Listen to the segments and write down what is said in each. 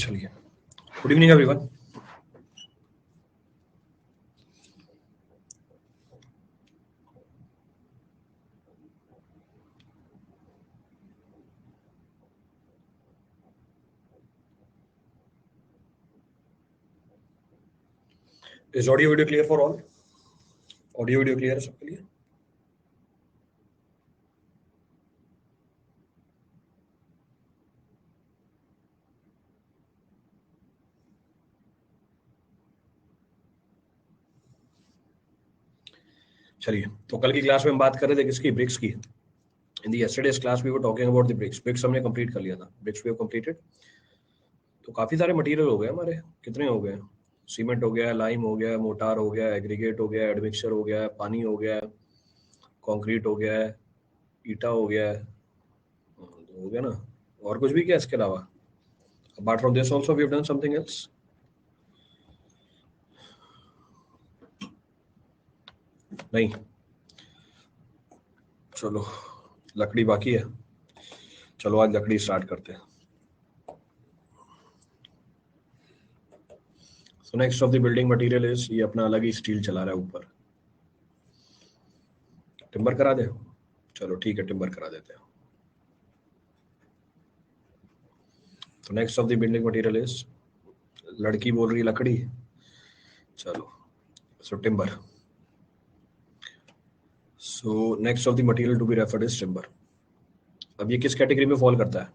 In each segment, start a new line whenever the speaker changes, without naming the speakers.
चलिए, good evening everyone. Is audio video clear for all? Audio video clear है सबके लिए? चलिए, तो कल की क्लास में हम बात कर रहे थे किसकी? ब्रिक्स की। In the yesterday's class we were talking about the BRICS. BRICS हमने कंप्लीट कर लिया था। BRICS we have completed. तो काफी सारे मटेरियल हो गए हमारे। कितने हो गए? सीमेंट हो गया, लाइम हो गया, मोटार हो गया, एग्रीगेट हो गया, एडमिक्सचर हो गया, पानी हो गया, कंक्रीट हो गया, ईटा हो गया, तो हो गया ना। और कुछ भी क्या इसके अलावा? Apart from this also we have done something else? नहीं? चलो, लकड़ी बाकी है। चलो आज लकड़ी स्टार्ट करते हैं। सो next of the building material is, ये अपना अलग ही स्टील चला रहा है ऊपर। टिम्बर करा दे? चलो ठीक है, टिम्बर करा देते हैं। तो next of the building material is, लड़की बोल रही लकड़ी, चलो so timber. So next of the material to be referred is timber. अब ये किस कैटेगरी में फॉल करता है?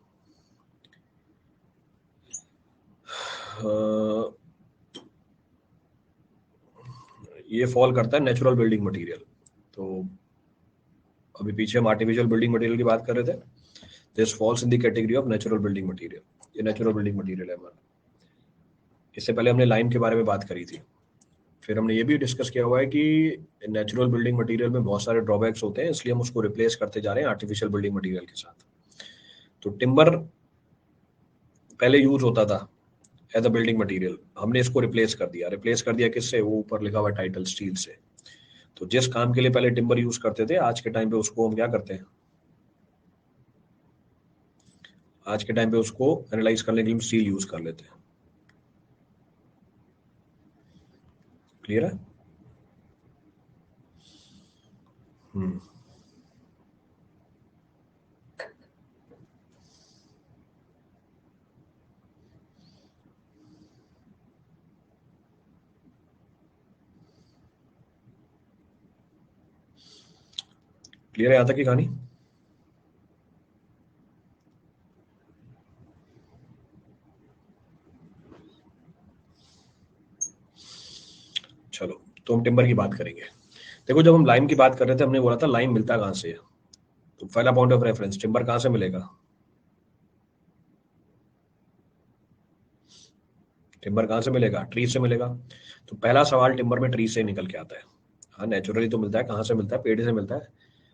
ये फॉल करता है नेचुरल बिल्डिंग मटेरियल। तो अभी पीछे हम आर्टिफिशियल बिल्डिंग मटेरियल की बात कर रहे थे। This falls in the category of natural building material. ये नेचुरल बिल्डिंग मटेरियल है हमारा। इससे पहले हमने लाइम के बारे में बात करी थी। फिर हमने ये भी डिस्कस किया हुआ है कि नेचुरल बिल्डिंग मटेरियल में बहुत सारे ड्रॉबैक्स होते हैं, इसलिए हम उसको रिप्लेस करते जा रहे हैं आर्टिफिशियल बिल्डिंग मटेरियल के साथ। तो टिम्बर पहले यूज होता था एज अ बिल्डिंग मटेरियल, हमने इसको रिप्लेस कर दिया। रिप्लेस कर दिया किससे? वो ऊपर लिखा हुआ टाइटल, स्टील से। तो जिस काम के लिए पहले टिम्बर यूज करते थे, आज के टाइम पे उसको हम क्या करते हैं? आज के टाइम पे उसको एनालाइज करने के लिए स्टील यूज कर लेते हैं। क्लियर है? क्लियर है यहाँ तक की कहानी? चलो, तो हम टिम्बर की बात करेंगे। देखो, जब हम लाइम की बात कर रहे थे, हमने बोला था लाइम मिलता कहाँ से है। तो पहला पॉइंट ऑफ रेफरेंस, टिम्बर कहाँ से मिलेगा? टिम्बर कहाँ से मिलेगा? ट्री से मिलेगा। तो पहला सवाल, टिम्बर में ट्री से निकल के आता है। हाँ, नेचुरली तो मिलता है। कहाँ से मिलता है? पेड़ से मिलता है।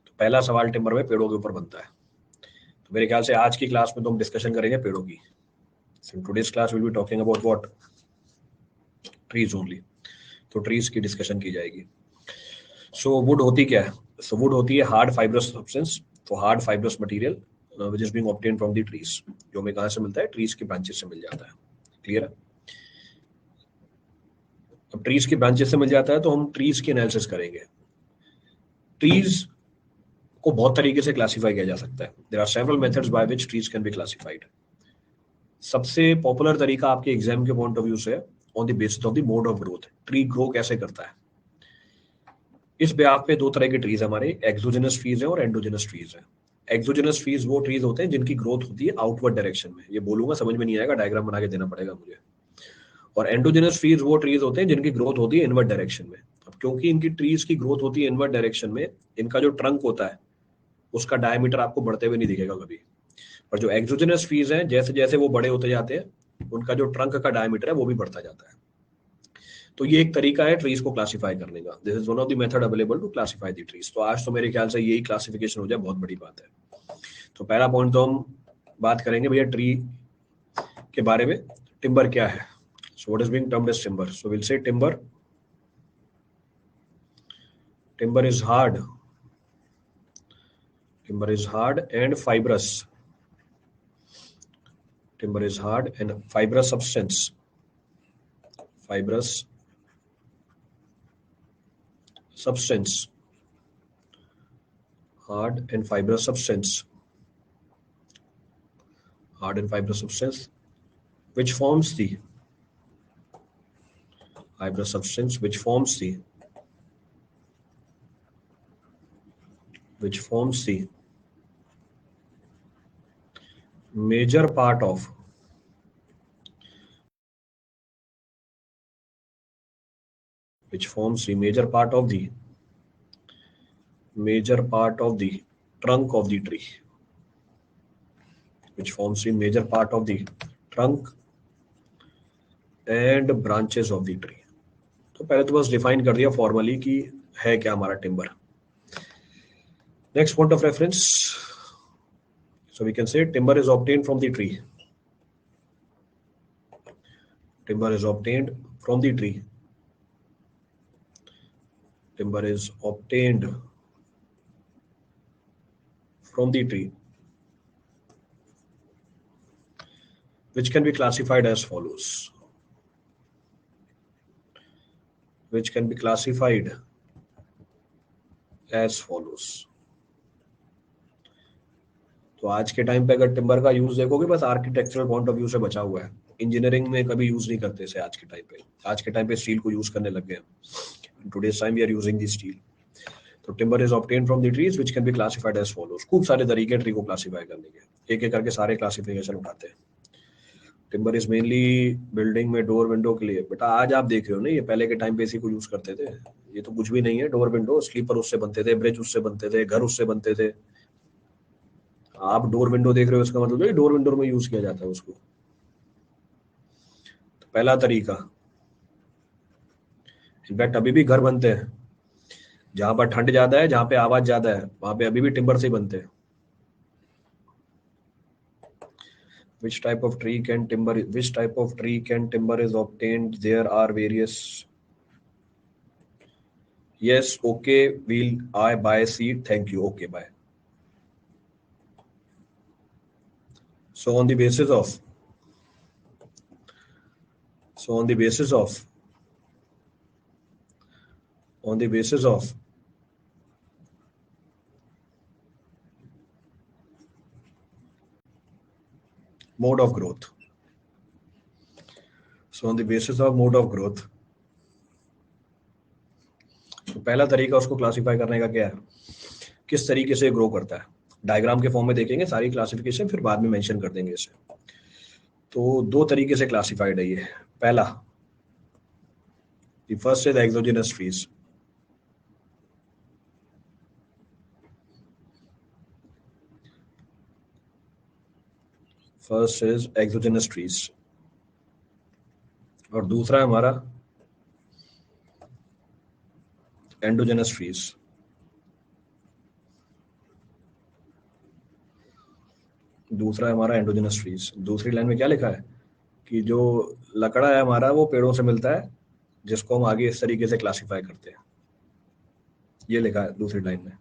तो पहला सवाल टिम्बर में पेड़ों के ऊपर बनता है। तो मेरे ख्याल से आज की क्लास में तो हम डिस्कशन करेंगे पेड़ों की। Today's class will be talking about what? Trees only. तो ट्रीज की डिस्कशन की जाएगी। सो वुड होती क्या है? सो वुड होती है हार्ड फाइब्रस सब्सटेंस। तो hard fibrous material which is being obtained from the trees, जो हमें कहाँ से मिलता है? ट्रीज के ब्रांचेस से मिल जाता है। क्लियर है? अब ट्रीज के ब्रांचेस से मिल जाता है तो हम ट्रीज की एनालिसिस करेंगे। ट्रीज को बहुत तरीके से क्लासिफाई किया जा सकता है। There are several methods by which trees can be classified. सबसे पॉपुलर तरीका आपके एग्जाम के पॉइंट ऑफ व्यू से, on the basis of the mode of growth, tree grow कैसे करता है। इस ब्याप पे दो तरह के ट्रीज हमारे, एक्सोजेनस ट्रीज है और एंडोजेनस ट्रीज है। एक्सोजेनस ट्रीज वो ट्रीज होते हैं जिनकी ग्रोथ होती है आउटवर्ड डायरेक्शन में। ये बोलूंगा समझ में नहीं आएगा, डायग्राम बना के देना पड़ेगा मुझे। और एंडोजेनस ट्रीज वो ट्रीज होते हैं जिनकी ग्रोथ होती है इनवर्ड डायरेक्शन में। अब क्योंकि इनकी ट्रीज की ग्रोथ होती है इनवर्ड डायरेक्शन में, इनका जो ट्रंक होता है उसका डायमीटर आपको बढ़ते हुए नहीं दिखेगा कभी। और जो एक्सोजेनस ट्रीज हैं, जैसे जैसे वो बड़े होते जाते हैं, उनका जो ट्रंक का डायमीटर है वो भी बढ़ता जाता है। तो ये एक तरीका है ट्रीज को क्लासिफाई करने का। This is one of the method available to classify the trees. तो आज तो मेरे ख्याल से यही क्लासिफिकेशन हो जाए, बहुत बड़ी बात है। तो पहला पॉइंट तो हम बात करेंगे भैया ट्री के बारे में। टिम्बर क्या है? So what is being termed as timber? So will say timber is hard, timber is hard and fibrous, Timber is hard and fibrous substance. Fibrous substance. Hard and fibrous substance. Hard and fibrous substance which forms the fibrous substance which forms the major part of major part of the trunk of the tree, which forms the major part of the trunk and branches of the tree. तो पहले तो बस define कर दिया formally कि है क्या हमारा timber. Next point of reference, so we can say timber is obtained from the tree. Timber is obtained from the tree. Timber is obtained from the tree, which can be classified as follows. Which can be classified as follows. तो आज के time पे अगर timber का use देखोगे बस architectural point of view से बचा हुआ है. इंजीनियरिंग में कभी यूज नहीं करते थे आज के टाइम पे. आज के टाइम पे स्टील को यूज करने लग गए. Today's time we are using the steel. तो timber is obtained from the trees which can be classified as follows. खूब सारे तरीके ट्री को क्लासिफाई करने के, एक एक करके सारे क्लासिफिकेशन उठाते हैं. टिम्बर इज मेनली बिल्डिंग में डोर विंडो के लिए. बेटा आज आप देख रहे हो ना, ये पहले के टाइम पे इसी को यूज करते थे. ये तो कुछ भी नहीं है. डोर विंडो स्लीपर उससे बनते थे, ब्रिज उससे बनते थे, घर उससे बनते थे. आप डोर विंडो देख रहे हो इसका मतलब डोर विंडो में यूज किया जाता है उसको. तो पहला तरीका, इनफैक्ट अभी भी घर बनते हैं जहां पर ठंड ज्यादा है, जहां पे आवाज ज्यादा है, वहां पे अभी भी टिम्बर से ही बनते हैं. which type of tree can timber is obtained? There are various. Yes, okay, will I buy seed? Thank you. Okay, bye. So on the basis of mode of growth. So on the basis of mode of growth, तो पहला तरीका उसको classify करने का क्या है, किस तरीके से ग्रो करता है. डायग्राम के फॉर्म में देखेंगे सारी क्लासिफिकेशन, फिर बाद में मेंशन कर देंगे इसे. तो दो तरीके से क्लासिफाइड है ये. पहला, the first is exogenous trees. First is exogenous trees और दूसरा है हमारा एंडोजेनस ट्रीज. दूसरी लाइन में क्या लिखा है कि जो लकड़ा है हमारा वो पेड़ों से मिलता है, जिसको हम आगे इस तरीके से क्लासिफाई करते हैं. ये लिखा है दूसरी लाइन में.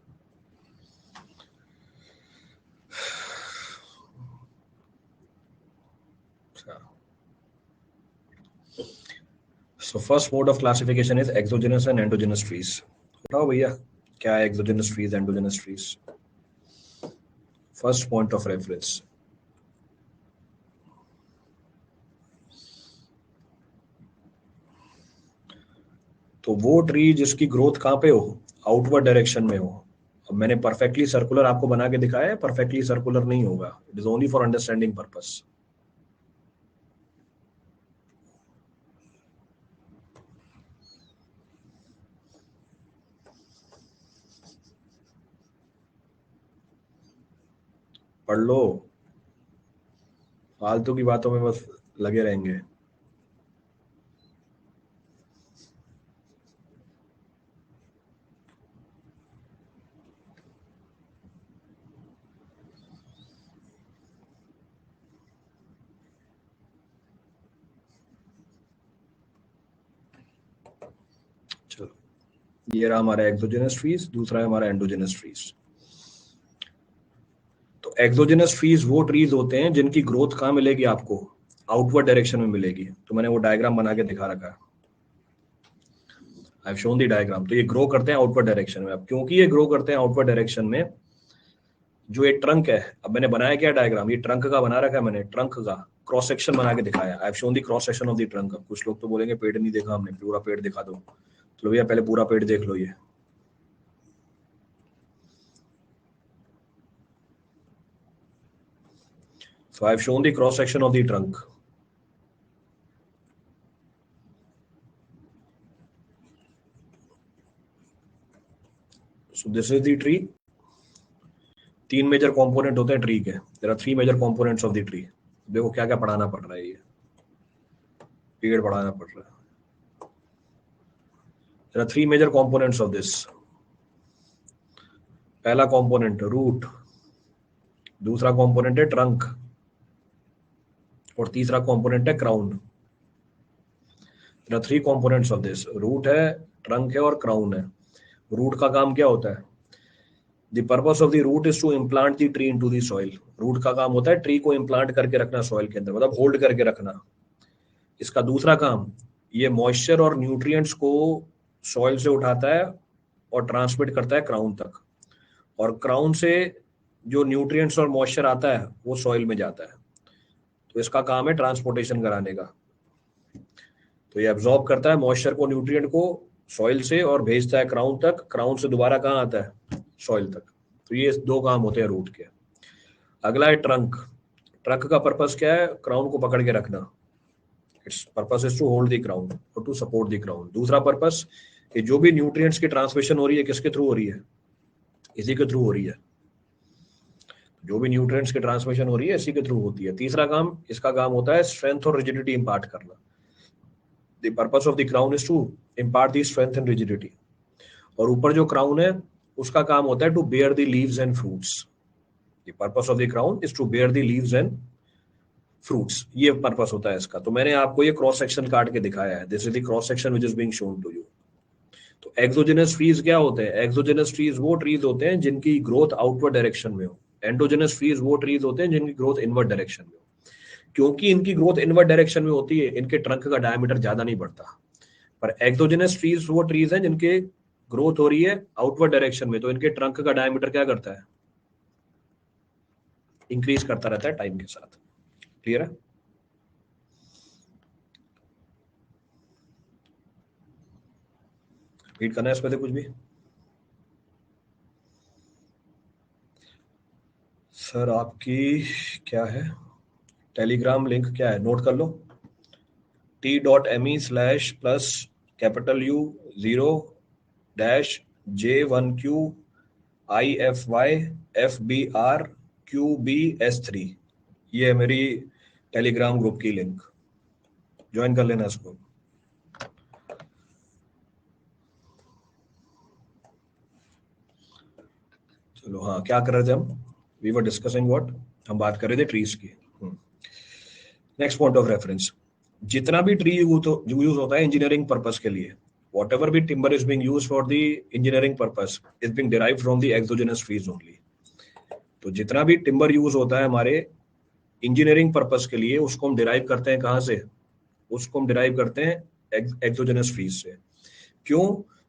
So first mode of classification is exogenous and endogenous trees. बताओ भैया क्या है exogenous trees, endogenous trees? First point of reference. तो वो ट्री जिसकी ग्रोथ कहाँ पे हो, आउटवर्ड डायरेक्शन में हो. अब मैंने परफेक्टली सर्कुलर आपको बना के दिखाया है, परफेक्टली सर्कुलर नहीं होगा. It is only for understanding purpose. पढ़ लो, फालतू की बातों में बस लगे रहेंगे. चलो, ये रहा हमारा एक्सोजेनस ट्रीज, दूसरा है हमारा एंडोजेनस ट्रीज. तो एक्सोजेनस ट्रीज वो ट्रीज होते हैं जिनकी ग्रोथ कहाँ मिलेगी आपको, आउटवर्ड डायरेक्शन में मिलेगी। तो मैंने वो डायग्राम बना के दिखा रखा है, I have shown the diagram. तो ये ग्रो करते हैं आउटवर्ड डायरेक्शन में। अब क्योंकि ये ग्रो करते हैं आउटवर्ड डायरेक्शन में, जो ये ट्रंक है, अब मैंने बनाया क्या डायग्राम, ये ट्रंक का बना रखा है मैंने, ट्रंक का क्रॉस सेक्शन बना के दिखाया। I have shown the cross section of the trunk. अब कुछ लोग तो बोलेंगे पेड़ नहीं देखा हमने, पूरा पेड़ दिखा दो। तो भैया पहले पूरा पेड़ देख लो। ये so I have shown the cross section of the trunk. So this is the tree. तीन मेजर कंपोनेंट होते हैं ट्री के। There are 3 major components of the tree. देखो क्या क्या पढ़ाना पड़ रहा है, ये पेड़ पढ़ाना पड़ रहा है। There are 3 major components of this. पहला कंपोनेंट रूट, दूसरा कंपोनेंट है ट्रंक, और तीसरा कंपोनेंट है crown. There are 3 components of this. Root है, ट्रंक है और क्राउन है। रूट का काम क्या होता है? The purpose of the root is to implant the tree into the soil. Root का काम होता है ट्री को इम्प्लांट करके रखना सॉइल के अंदर, मतलब होल्ड करके रखना। इसका दूसरा काम, ये मॉइस्चर और न्यूट्रिएंट्स को सॉइल से उठाता है और ट्रांसमिट करता है क्राउन तक, और क्राउन से जो न्यूट्रिएंट्स और मॉइस्चर आता है वो सॉइल में जाता है। तो इसका काम है ट्रांसपोर्टेशन कराने का। तो ये एब्जॉर्ब करता है मॉइस्चर को, न्यूट्रिएंट को सॉइल से, और भेजता है क्राउन तक। क्राउन से दोबारा कहाँ आता है? सॉइल तक। तो ये 2 काम होते हैं रूट के। अगला है ट्रंक। ट्रंक का पर्पस क्या है? क्राउन को पकड़ के रखना। Its purpose is to hold the crown और टू सपोर्ट द क्राउन। दूसरा पर्पस कि जो भी न्यूट्रिएंट्स की ट्रांसमिशन हो रही है किसके थ्रू हो रही है? इसी के थ्रू हो रही है। जो भी न्यूट्रिएंट्स की ट्रांसमिशन हो रही है इसी के थ्रू होती है। तीसरा काम, इसका काम होता है स्ट्रेंथ और रिजिडिटी इंपार्ट करना। The purpose of the crown is to impart the strength and rigidity. और ऊपर जो क्राउन है उसका काम होता है to bear the leaves and fruits. The purpose of the crown is to bear the leaves and fruits. ये purpose होता है इसका। तो मैंने आपको ये क्रॉस सेक्शन काट के दिखाया है। This is the cross section which is being shown to you. तो एक्सोजेनस ट्रीज क्या होते हैं? एक्सोजेनस ट्रीज वो ट्रीज होते हैं जिनकी ग्रोथ आउटवर्ड डायरेक्शन में हो। एंडोजेनस ट्रीज वो ट्रीज होते हैं जिनकी ग्रोथ इनवर्ड डायरेक्शन में हो। क्योंकि इनकी ग्रोथ इनवर्ड डायरेक्शन में होती है, इनके ट्रंक का डायमीटर ज्यादा नहीं बढ़ता। पर एक्सोजेनस ट्रीज वो ट्रीज हैं जिनके ग्रोथ हो रही है आउटवर्ड डायरेक्शन में, तो इनके ट्रंक का डायमीटर क्या करता है? इंक्रीज करता रहता है टाइम के साथ। क्लियर है? रीड करना है इस पे कुछ भी? सर आपकी क्या है टेलीग्राम लिंक, क्या है? नोट कर लो। t.me/+J1Q-IFY-FBR-QBS3, ये है मेरी टेलीग्राम ग्रुप की लिंक। ज्वाइन कर लेना इसको। चलो, हाँ, क्या कर रहे थे हम? We were discussing what? हम बात कर रहे थे ट्रीज की। नेक्स्ट पॉइंट ऑफ रेफरेंस, जितना भी ट्री यूज होता है इंजीनियरिंग पर्पस के लिए, whatever be timber is being used for the engineering purpose is being derived from the exogenous trees only. तो जितना भी टिम्बर यूज होता है हमारे इंजीनियरिंग पर्पस के लिए, उसको हम डिराइव करते हैं कहाँ से? उसको हम डिराइव करते हैं एक्सोजेनस ट्रीज से। क्यों?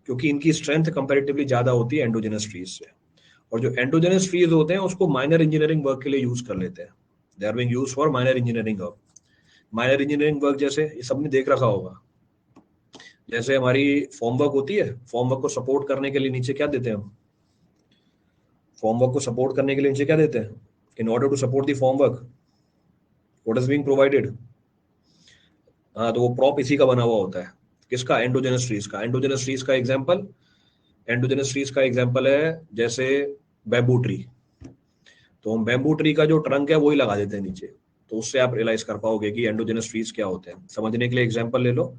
क्योंकि इनकी स्ट्रेंथ कंपैरेटिवली ज्यादा होती है एंडोजेनस ट्रीज से। और जो एंडोजेनस ट्रीज होते हैं उसको माइनर इंजीनियरिंग वर्क के लिए यूज कर लेते हैं। They are being used for minor engineering work. Minor engineering work जैसे ये सबने देख रखा होगा, जैसे हमारी फॉर्म वर्क होती है, फॉर्म वर्क को सपोर्ट करने के लिए नीचे क्या देते हैं हम? फॉर्म वर्क को सपोर्ट करने के लिए नीचे क्या देते हैं? In order to support the form work, what is being provided? हाँ, तो वो प्रॉप इसी का बना हुआ होता है। किसका? एंडोजेनस ट्रीज का। एंडोजेनस ट्रीज का एग्जांपल, एंडोजेनस ट्रीज का एग्जांपल है जैसे बैम्बू ट्री। तो हम बैम्बू ट्री का जो ट्रंक है वही लगा देते हैं नीचे, तो उससे आप रियलाइज कर पाओगे कि एंडोजेनस ट्रीज क्या होते हैं। समझने के लिए एग्जांपल ले लो,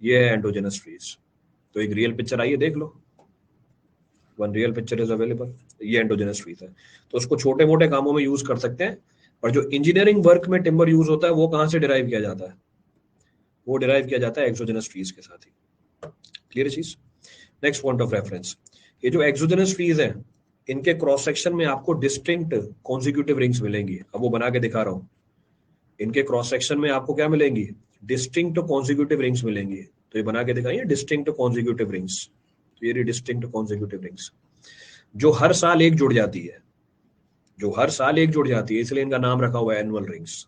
ये है एंडोजेनस ट्रीज। तो एक रियल पिक्चर आई है, देख लो, one real picture is available. ये एंडोजेनस ट्रीज है। तो उसको छोटे मोटे कामों में यूज कर सकते हैं, और जो इंजीनियरिंग वर्क में टिम्बर यूज होता है वो कहाँ से डिराइव किया जाता है? वो डिराइव किया जाता है एक्सोजेनस ट्रीज के साथ ही। क्लियर चीज? नेक्स्ट पॉइंट ऑफ रेफरेंस, ये जो एक्सोजेनस ट्रीज है इनके क्रॉस सेक्शन में आपको डिस्टिंक्ट कॉन्जिक्यूटिव रिंग्स मिलेंगी। अब वो बना के दिखा रहा हूं। इनके क्रॉस सेक्शन में आपको क्या मिलेंगी? डिस्टिंक्ट कॉन्जिक्यूटिव रिंग्स मिलेंगी। तो ये बना के दिखाइए, डिस्टिंक्ट कॉन्जिक्यूटिव रिंग्स। तो ये डिस्टिंक्ट कॉन्जिक्यूटिव रिंग्स जो हर साल एक जुड़ जाती है, जो हर साल एक जुड़ जाती है, इसलिए इनका नाम रखा हुआ है एनुअल रिंग्स।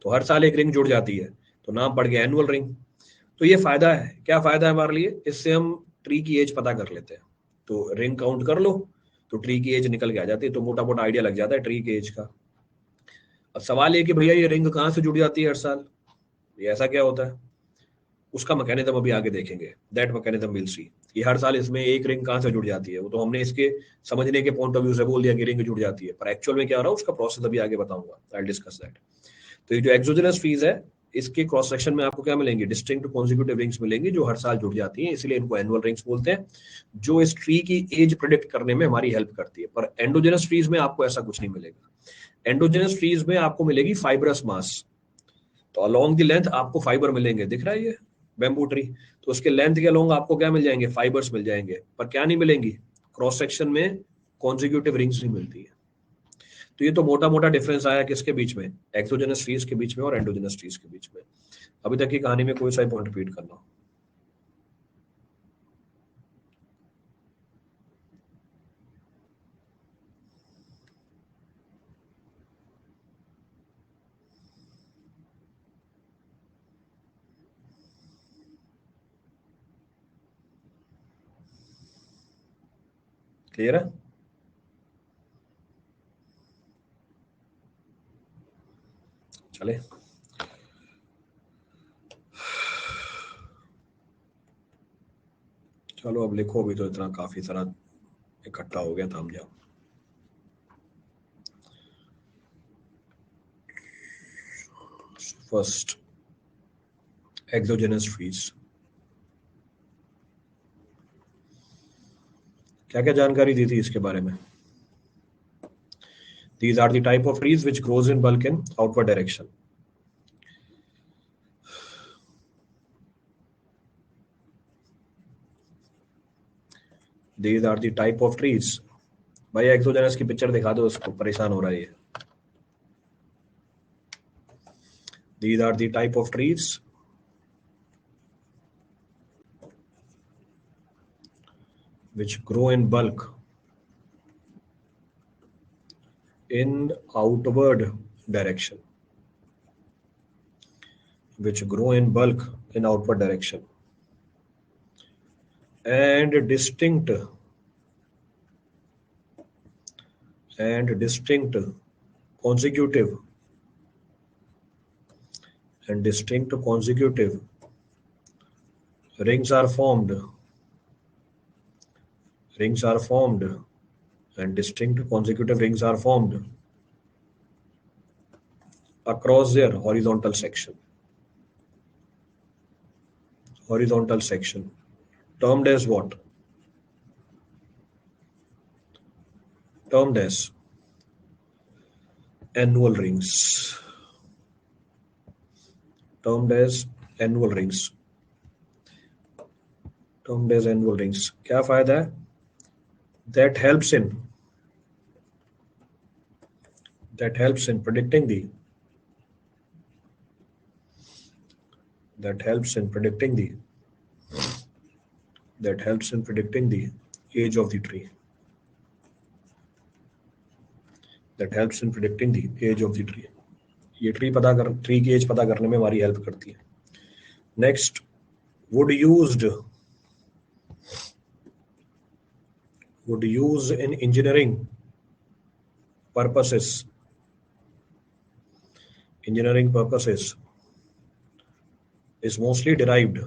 तो हर साल एक रिंग जुड़ जाती है तो नाम पड़ गया एनुअल रिंग। तो ये फायदा है। क्या फायदा है हमारे लिए? इससे हम ट्री की एज पता कर लेते हैं। तो रिंग काउंट कर लो तो ट्री की एज निकल के आ जाती है, तो मोटा मोटा आइडिया लग जाता है ट्री की एज का। अब सवाल ये कि भैया ये रिंग कहाँ से जुड़ जाती है हर साल, ये ऐसा क्या होता है? उसका मैकेनिज्म अभी आगे देखेंगे। That mechanism will see. ये हर साल इसमें एक रिंग कहाँ से जुड़ जाती है, वो तो हमने इसके समझने के पॉइंट ऑफ व्यू से बोल दिया कि रिंग जुड़ जाती है, पर एक्चुअल में क्या हो रहा है उसका प्रोसेस अभी आगे बताऊंगा। I will discuss that. तो ये जो एक्सोजेनस फ्रीज है, इसके क्रॉस सेक्शन में आपको क्या मिलेंगे? डिस्टिंक्ट कॉन्जिक्यूटिव रिंग्स मिलेंगी जो हर साल जुड़ जाती हैं, इसलिए इनको एनुअल रिंग्स बोलते हैं, जो इस ट्री की एज प्रिडिक्ट करने में हमारी हेल्प करती है। पर एंडोजेनस ट्रीज में आपको ऐसा कुछ नहीं मिलेगा। एंडोजेनस ट्रीज में आपको मिलेगी फाइब्रस मास। तो अलोंग द लेंथ आपको फाइबर मिलेंगे। दिख रहा है ये बैम्बू ट्री, तो उसके लेंथ के अलोंग आपको क्या मिल जाएंगे? फाइबर्स मिल जाएंगे। पर क्या नहीं मिलेंगी? क्रॉस सेक्शन में कॉन्जिक्यूटिव रिंग्स नहीं मिलती है। तो ये तो मोटा मोटा डिफरेंस आया किसके बीच में? एक्सोजेनस ट्रीज के बीच में और एंडोजेनस ट्रीज के बीच में। अभी तक की कहानी में कोई सा पॉइंट रिपीट करना। क्लियर है? चले, चलो अब लिखो। अभी तो इतना काफी सारा इकट्ठा हो गया, थाम जाओ। First, exogenous trees. क्या क्या जानकारी दी थी इसके बारे में? These are the type of trees which grows in bulk in outward direction. These are the type of trees. भाई एक्सोजेनस की पिक्चर दिखा दो उसको, परेशान हो रहा है ये। These are the type of trees which grow in bulk in outward direction. Which grow in bulk in outward direction. And distinct consecutive rings are formed and distinct consecutive rings are formed across their horizontal section termed as what? Termed as annual rings. Termed as annual rings. क्या फायदा है? that helps in predicting the age of the tree. ये tree की as पता करने में हमारी help करती है। Next, wood used in engineering purposes is mostly derived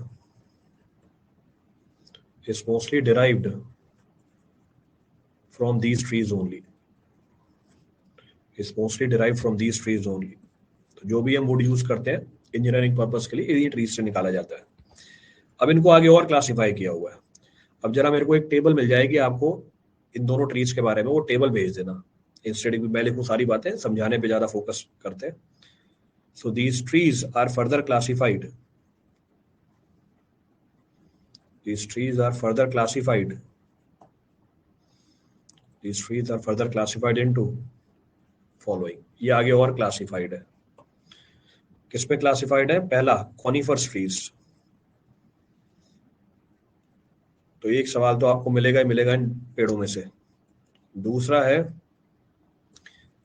from these trees only. तो जो भी हम वुड यूज करते हैं इंजीनियरिंग पर्पस के लिए, इन्हीं ट्रीज से निकाला जाता है। अब इनको आगे और क्लासिफाई किया हुआ है। अब जरा मेरे को एक टेबल मिल जाएगी आपको इन दोनों ट्रीज के बारे में, वो टेबल भेज देना। इंस्टेड मैं लिखूं सारी बातें, समझाने पे ज्यादा फोकस करते हैं। So these trees are further classified These trees are further classified into following. ये आगे और क्लासिफाइड है, किस पे क्लासिफाइड है? पहला कॉनिफर्स ट्रीज, तो एक सवाल तो आपको मिलेगा ही मिलेगा इन पेड़ों में से। दूसरा है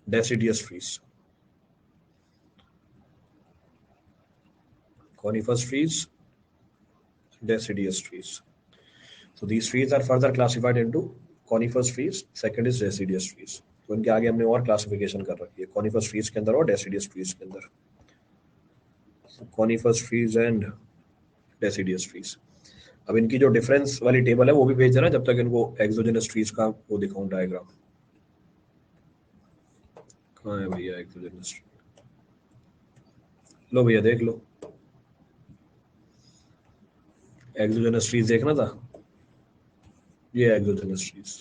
deciduous trees, coniferous trees, deciduous trees. So these trees are further classified into coniferous trees. Second is deciduous trees. तो इनके आगे हमने और क्लासिफिकेशन कर रखी है coniferous trees के अंदर और deciduous trees के अंदर। So coniferous trees and deciduous trees. अब इनकी जो डिफरेंस वाली टेबल है वो भी भेज देना जब तक इनको एक्सोजेनस ट्रीज का वो दिखाऊं डायग्राम। कहाँ है भैया एक्सोजेनस? लो भैया देख लो, एक्सोजेनस ट्रीज देखना था, ये एक्सोजेनस ट्रीज।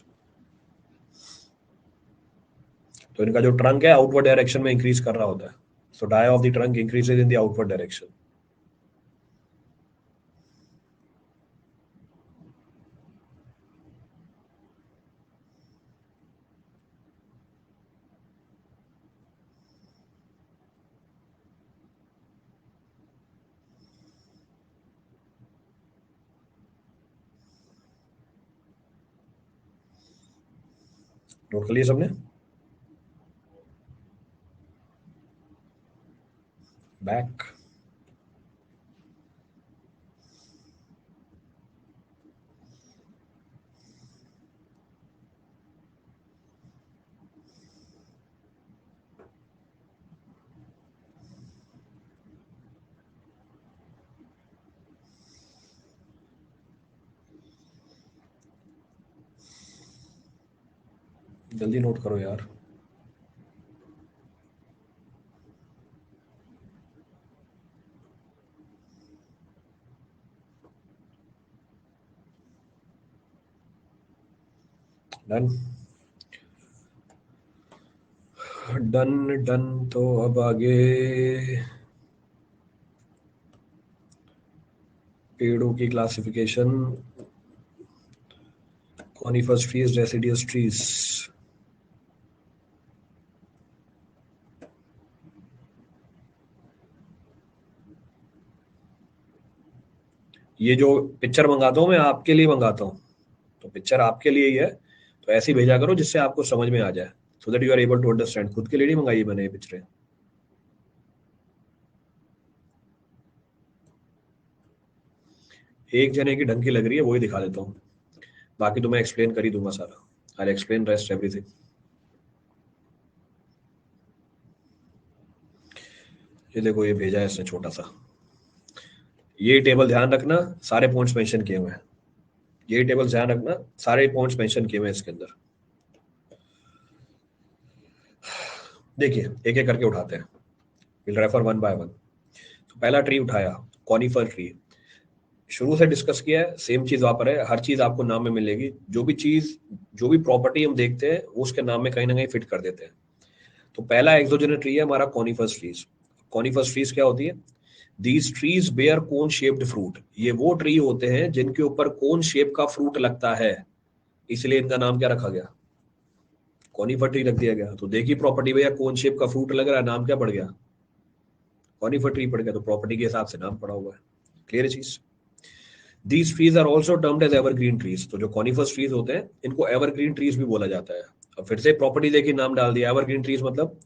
तो इनका जो ट्रंक है आउटवर्ड डायरेक्शन में इंक्रीज कर रहा होता है, so dia of the trunk increases in the outward direction. Note कर लिया सबने? बैक जल्दी नोट करो यार। Done done done. तो अब आगे पेड़ों की classification, coniferous trees, deciduous trees. ये जो पिक्चर मंगाता हूँ मैं आपके लिए मंगाता हूँ, तो पिक्चर आपके लिए ही है, तो ऐसे ही भेजा करो जिससे आपको समझ में आ जाए, so that you are able to understand. खुद के लिए नहीं मंगाई मैंने ये पिक्चरें। एक जने की ढंग की लग रही है, वही दिखा देता हूँ, बाकी तो मैं एक्सप्लेन कर ही दूंगा सारा। I explain rest everything. ये देखो ये भेजा है इसने छोटा सा, ये टेबल ध्यान रखना, सारे पॉइंट्स मेंशन किए हुए हैं। ये टेबल ध्यान रखना, सारे पॉइंट्स मेंशन किए हुए हैं इसके अंदर। देखिए एक एक करके उठाते हैं, will refer one by one. तो पहला ट्री उठाया, कॉनिफर ट्री। शुरू से डिस्कस किया है, सेम चीज वहां पर है, हर चीज आपको नाम में मिलेगी। जो भी चीज, जो भी प्रॉपर्टी हम देखते हैं वो उसके नाम में कहीं ना कहीं फिट कर देते हैं। तो पहला एक्सोजेनस ट्री है हमारा कॉनिफर्स ट्रीज। कॉनिफर्स ट्रीज क्या होती है? These trees bear cone shaped fruit. ये वो ट्री होते हैं जिनके ऊपर कोन शेप का फ्रूट लगता है, इसलिए इनका नाम क्या रखा गया? कॉनिफर ट्री रख दिया गया। तो देखिए प्रॉपर्टी भैया, कोन शेप का फ्रूट लग रहा है, नाम क्या पड़ गया? कॉनिफर ट्री पड़ गया। तो प्रॉपर्टी के हिसाब से नाम पड़ा हुआ है। क्लियर है चीज? These trees are also termed as evergreen trees। तो जो कॉनिफर्स ट्रीज होते हैं इनको एवरग्रीन ट्रीज भी बोला जाता है। अब फिर से प्रॉपर्टी देखिए, नाम डाल दिया एवरग्रीन ट्रीज, मतलब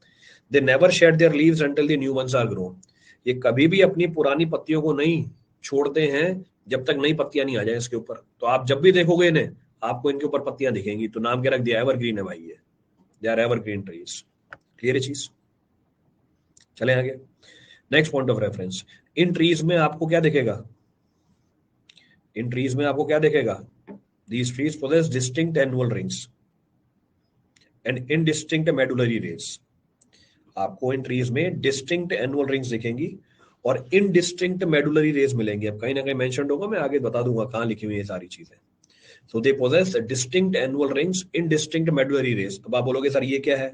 they never shed their leaves until the new ones are grown. ये कभी भी अपनी पुरानी पत्तियों को नहीं छोड़ते हैं जब तक नई पत्तियां नहीं आ जाए इसके ऊपर। तो आप जब भी देखोगे इन्हें, आपको इनके ऊपर पत्तियां दिखेंगी। तो नाम क्या रख दिया? एवरग्रीन है भाई, ये they are evergreen trees. Clear है चीज? चले आगे। नेक्स्ट पॉइंट ऑफ रेफरेंस, इन ट्रीज में आपको क्या दिखेगा? इन ट्रीज में आपको क्या दिखेगा? These trees possess distinct annual rings and indistinct medullary rays। आपको इन ट्रीज में डिस्टिंक्ट एनुअल रिंग्स दिखेंगी और इनडिस्टिंक्ट मेडुलरी रेज मिलेंगी। अब कहीं ना कहीं मेंशन होगा, मैं आगे बता दूंगा कहां लिखी हुई है सारी चीजें। So they possess distinct annual rings, indistinct medullary rays. अब आप बोलोगे सर ये क्या है?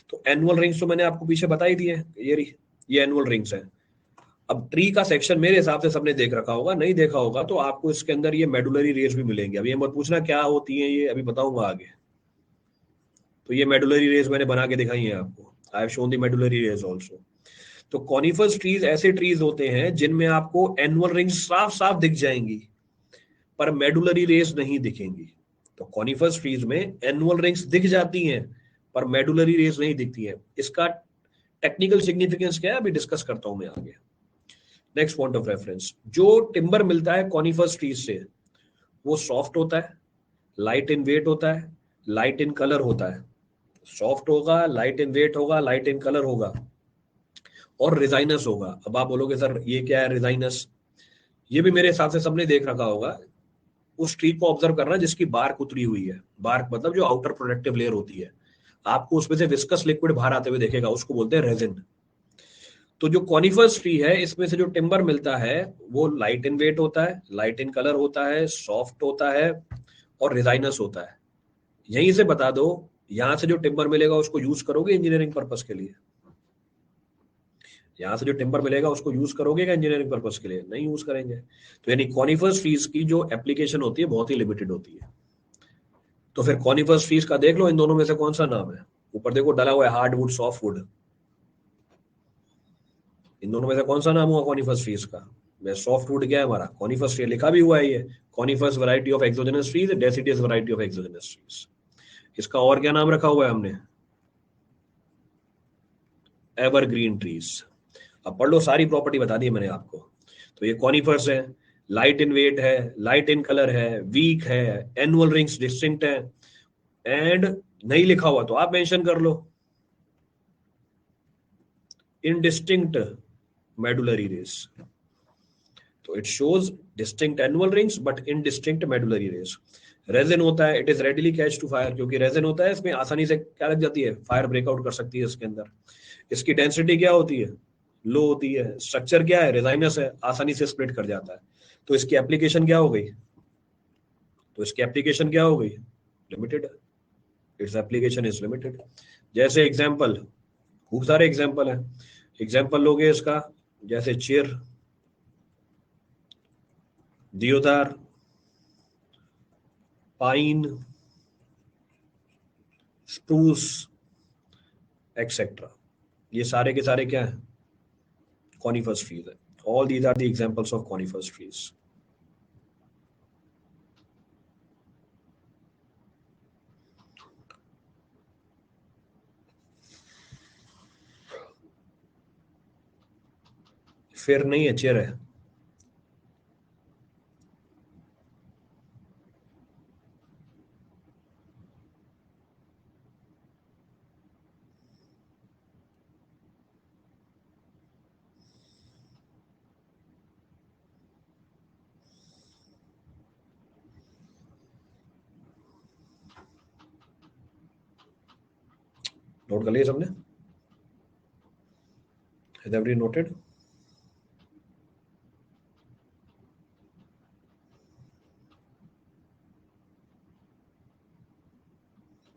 तो एनुअल रिंग्स तो मैंने आपको पीछे बता ही दिए, ये एनुअल रिंग्स है। अब ट्री का सेक्शन मेरे हिसाब से सबने देख रखा होगा, नहीं देखा होगा तो आपको इसके अंदर ये मेडुलरी रेज भी मिलेंगे। अब ये मत पूछना क्या होती है ये, अभी बताऊंगा आगे। तो ये मेडुलरी रेज मैंने बना के दिखाई है आपको, I have shown the medullary rays also. तो कॉनिफर्स ट्रीज ऐसे ट्रीज होते हैं जिनमें आपको एनुअल रिंग्स साफ साफ दिख जाएंगी पर मेडुलरी रेज नहीं दिखेंगी। तो कॉनिफर्स ट्रीज में एनुअल रिंग्स दिख जाती हैं पर मेडुलरी रेज नहीं दिखती है। इसका टेक्निकल सिग्निफिकेंस क्या है अभी डिस्कस करता हूं मैं आगे। नेक्स्ट पॉइंट ऑफ रेफरेंस, जो टिम्बर मिलता है कॉनिफर्स ट्रीज से वो सॉफ्ट होता है, लाइट इन वेट होता है, लाइट इन कलर होता है। सॉफ्ट होगा, लाइट इन वेट होगा, लाइट इन कलर होगा और रिजाइनस होगा। अब आप बोलोगे सर ये क्या है रिजाइनस? ये भी मेरे हिसाब से सबने देख रखा होगा, उस ट्री को ऑब्जर्व करना जिसकी बार्क उतरी हुई है। बार्क मतलब जो आउटर प्रोटेक्टिव लेयर होती है, आपको उसमें से विस्कस लिक्विड बाहर आते हुए देखेगा, उसको बोलते हैं रेजिन। तो जो कॉनिफर्स ट्री है इसमें से जो टिम्बर मिलता है वो लाइट इन वेट होता है, लाइट इन कलर होता है, सॉफ्ट होता है और रिजाइनस होता है। यहीं से बता दो, यहां से जो टिम्बर मिलेगा उसको यूज करोगे इंजीनियरिंग पर्पस के लिए? यहां से जो टिम्बर मिलेगा उसको यूज करोगे क्या इंजीनियरिंग पर्पस के लिए? नहीं यूज करेंगे। तो यानी कॉनिफर्स ट्रीज की जो एप्लीकेशन होती है बहुत ही लिमिटेड होती है। तो फिर कॉनिफर्स ट्रीज का देख लो, इन दोनों में से कौन सा नाम है? ऊपर देखो डला हुआ है हार्ड वुड, सॉफ्ट वुड। इन दोनों में से कौन सा नाम हुआ कॉनिफर्स ट्रीज का? सॉफ्ट वुड क्या है हमारा? कॉनिफर्स ट्री लिखा भी हुआ है ये, conifers variety of exogenous trees, deciduous variety of exogenous trees. इसका और क्या नाम रखा हुआ है हमने? Evergreen trees. अब पढ़ लो, सारी प्रॉपर्टी बता दी मैंने आपको। तो ये कॉनिफर्स है, लाइट इन वेट है, लाइट इन कलर है, वीक है, एनुअल रिंग्स डिस्टिंक्ट है, एंड नहीं लिखा हुआ तो आप मेंशन कर लो, इनडिस्टिंक्ट मेडुलरी रेस। तो it shows distinct annual rings but indistinct medullary rays. Resin होता है, it is readily catch to fire, क्योंकि रेजिन होता है इसमें आसानी से क्या लग जाती है, फायर ब्रेकआउट कर सकती है इसके अंदर। इसकी डेंसिटी क्या होती है? लो होती है। स्ट्रक्चर क्या है? रेजाइनस है, आसानी से स्प्लिट कर जाता है। तो इसकी एप्लीकेशन क्या हो गई? तो इसकी एप्लीकेशन क्या हो गई? Limited. Its application is limited. जैसे एग्जांपल, खूब सारे एग्जांपल है। एग्जांपल लोगे इसका, जैसे chir, deodar, pine, spruce etcetera, ये सारे के सारे क्या है? कॉनिफर्स ट्रीज है। All these are the examples of conifers trees. फिर नहीं है, चेयर है। नोट कर लिया सबने? Has everybody noted?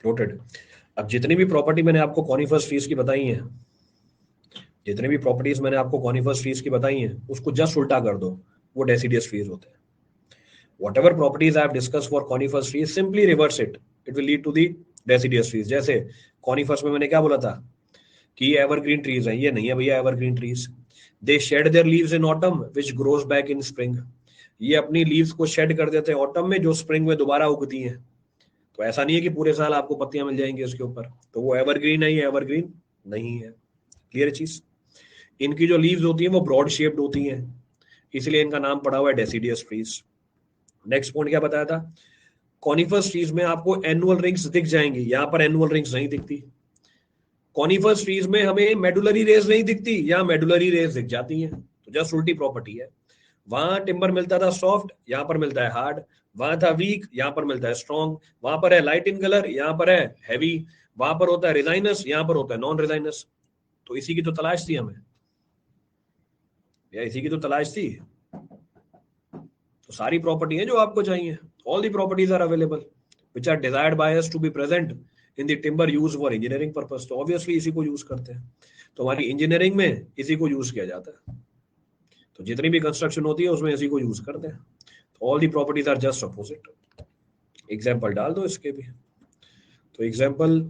नोटेड। अब जितनी भी प्रॉपर्टी मैंने आपको कॉनिफर्स ट्रीज की बताई है, जितने भी प्रॉपर्टीज मैंने आपको कॉनिफर्स ट्रीज की बताई हैं, उसको जस्ट उल्टा कर दो, वो डेसिडियस ट्रीज होते हैं। Whatever properties I have discussed for coniferous trees, simply reverse it. It will lead to the deciduous trees. जैसे coniferous में मैंने क्या बोला था कि ये evergreen trees हैं, ये नहीं है भैया evergreen trees. They shed their leaves in autumn, which grows back in spring. ये अपनी leaves को shed कर देते हैं autumn में, जो spring में दोबारा उगती हैं। तो ऐसा नहीं है कि पूरे साल आपको पत्तियां मिल जाएंगी उसके ऊपर। तो वो evergreen है, ये evergreen नहीं है। क्लियर चीज? इनकी जो लीव्स होती हैं वो ब्रॉड शेप्ड होती हैं, इसलिए इनका नाम पड़ा हुआ है डेसिडियस ट्रीज। नेक्स्ट पॉइंट क्या बताया था? कॉनिफर्स ट्रीज में आपको एनुअल रिंग्स दिख जाएंगी, यहां पर एनुअल रिंग्स नहीं दिखती। कॉनिफर्स ट्रीज में हमें मेडुलरी रेज नहीं दिखती, यहां मेडुलरी रेज दिख जाती हैं। तो जस्ट उल्टी प्रॉपर्टी है। वहां टिम्बर मिलता था सॉफ्ट, यहां पर मिलता है हार्ड। वहां था वीक, यहां पर मिलता है स्ट्रॉन्ग। वहां पर है लाइट इन कलर, यहां पर है हैवी। वहां पर होता है रिजाइनस, यहां पर होता है नॉन रिजाइनस। तो इसी की तो तलाश थी हमें, या इसी की तो तलाश थी। तो सारी प्रॉपर्टी है जो आपको चाहिए, all the properties are available which are desired by us to be present in the timber use for engineering purpose. तो ऑब्वियसली इसी को यूज करते हैं। तो हमारी इंजीनियरिंग में इसी को यूज किया जाता है। तो जितनी भी कंस्ट्रक्शन होती है उसमें इसी को यूज करते हैं। तो all the properties are just opposite. Example डाल दो इसके भी। तो एग्जाम्पल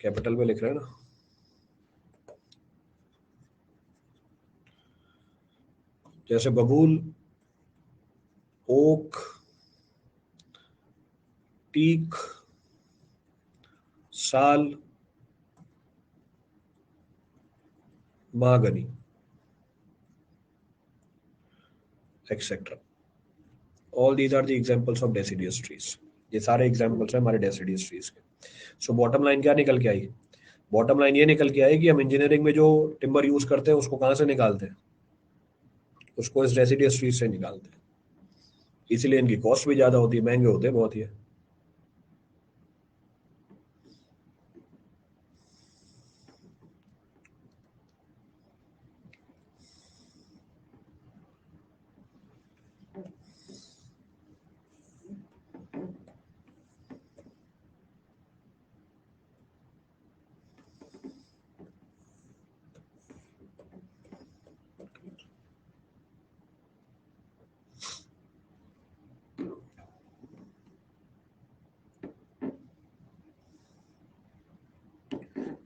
कैपिटल में लिख रहे हैं ना, जैसे babul, oak, teak, sal, mahogany, etcetera. All these are the examples of deciduous trees. ये सारे एग्जांपल्स हैं हमारे डेसिडियस ट्रीज के। सो बॉटम लाइन क्या निकल के आई? बॉटम लाइन ये निकल के आई कि हम इंजीनियरिंग में जो टिम्बर यूज करते हैं उसको कहाँ से निकालते हैं? उसको इस डेसिडियस ट्रीज से निकालते हैं। इसीलिए इनकी कॉस्ट भी ज्यादा होती है, महंगे होते हैं बहुत ही।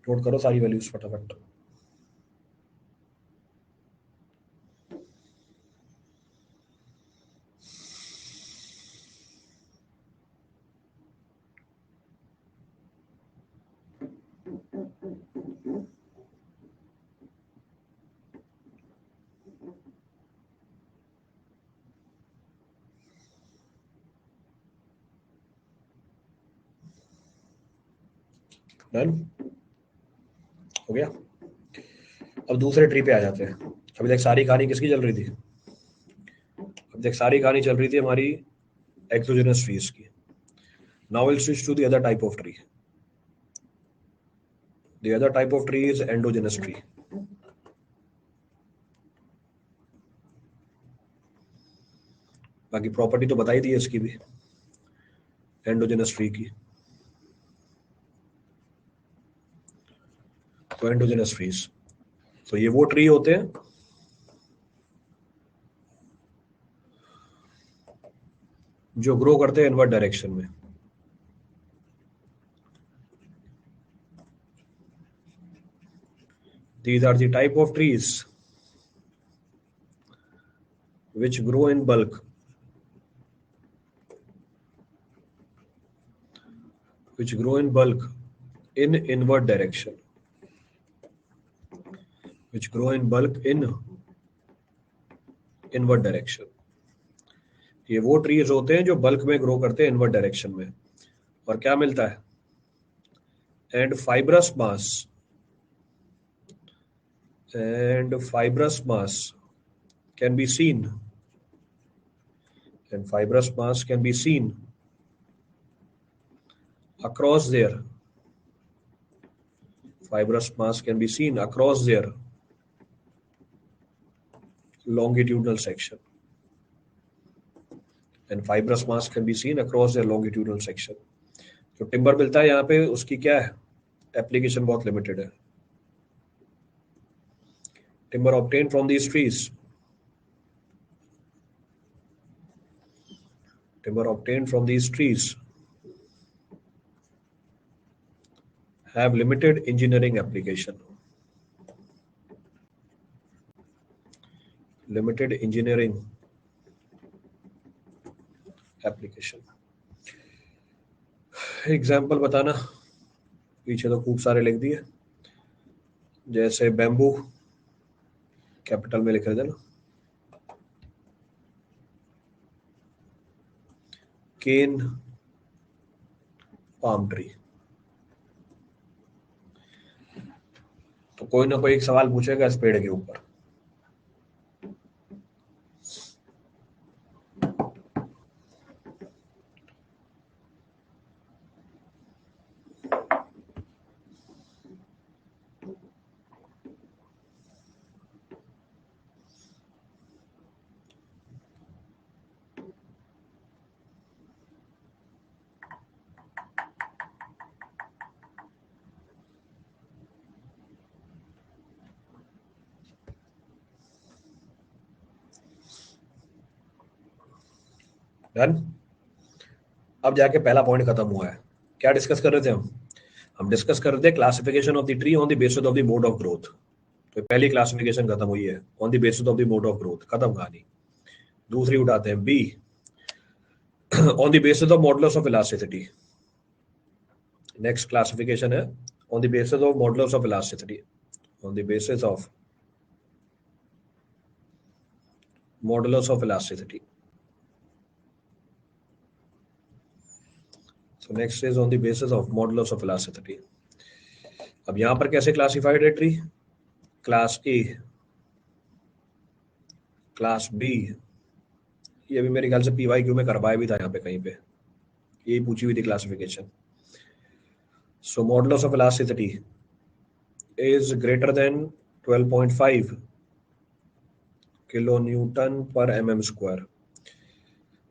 नोट करो सारी वैल्यूज फटाफट। डन हो गया। अब दूसरे ट्री पे आ जाते हैं। अभी तक सारी कहानी किसकी चल रही थी? अब तक सारी कहानी चल रही थी हमारी एक्सोजेनस ट्रीज की। Now will switch to the other type of tree. The other type of tree is endogenous tree. बाकी प्रॉपर्टी तो बताई दी है इसकी भी, एंडोजेनस ट्री की। तो एंडोजेनस ट्रीज, तो ये वो ट्री होते हैं जो ग्रो करते हैं इनवर्ट डायरेक्शन में। These are the type of trees which grow in bulk, which grow in bulk in inward direction, which grow in bulk in inward direction। ये वो ट्रीज होते हैं जो बल्क में ग्रो करते हैं इनवर्ट डायरेक्शन में। और क्या मिलता है? And fibrous mass, and fibrous mass can be seen, and fibrous mass can be seen across their, fibrous mass can be seen across their longitudinal section, and fibrous mass can be seen across their longitudinal section। जो timber मिलता है यहाँ पे उसकी क्या है? Application बहुत limited है। Timber obtain from these trees, timber obtained from these trees have limited engineering application, limited engineering application। Example बताना, पीछे तो खूब सारे लिख दिए, जैसे बैम्बू, कैपिटल में लिख देना, केन, पाम ट्री। तो कोई ना कोई एक सवाल पूछेगा इस पेड़ के ऊपर। डन। अब जाके पहला पॉइंट खत्म हुआ है। क्या डिस्कस कर रहे थे हम? हम डिस्कस कर रहे थे classification of the tree on the basis of the mode of growth. तो पहली क्लासिफिकेशन खत्म हुई है, on the basis of the mode of growth, खत्म कहानी। दूसरी उठाते हैं B, on the basis of modulus of elasticity. Next classification है on the basis of modulus of elasticity, on the basis of modulus of elasticity. So next is on the basis of modulus of elasticity. अब यहां पर कैसे classified है tree? Class A, class B, ये भी मेरे ख्याल से PYQ में करवाया भी था यहाँ पे कहीं पे, यही पूछी हुई थी classification. So modulus of elasticity is greater than 12.5 kilo Newton पर mm².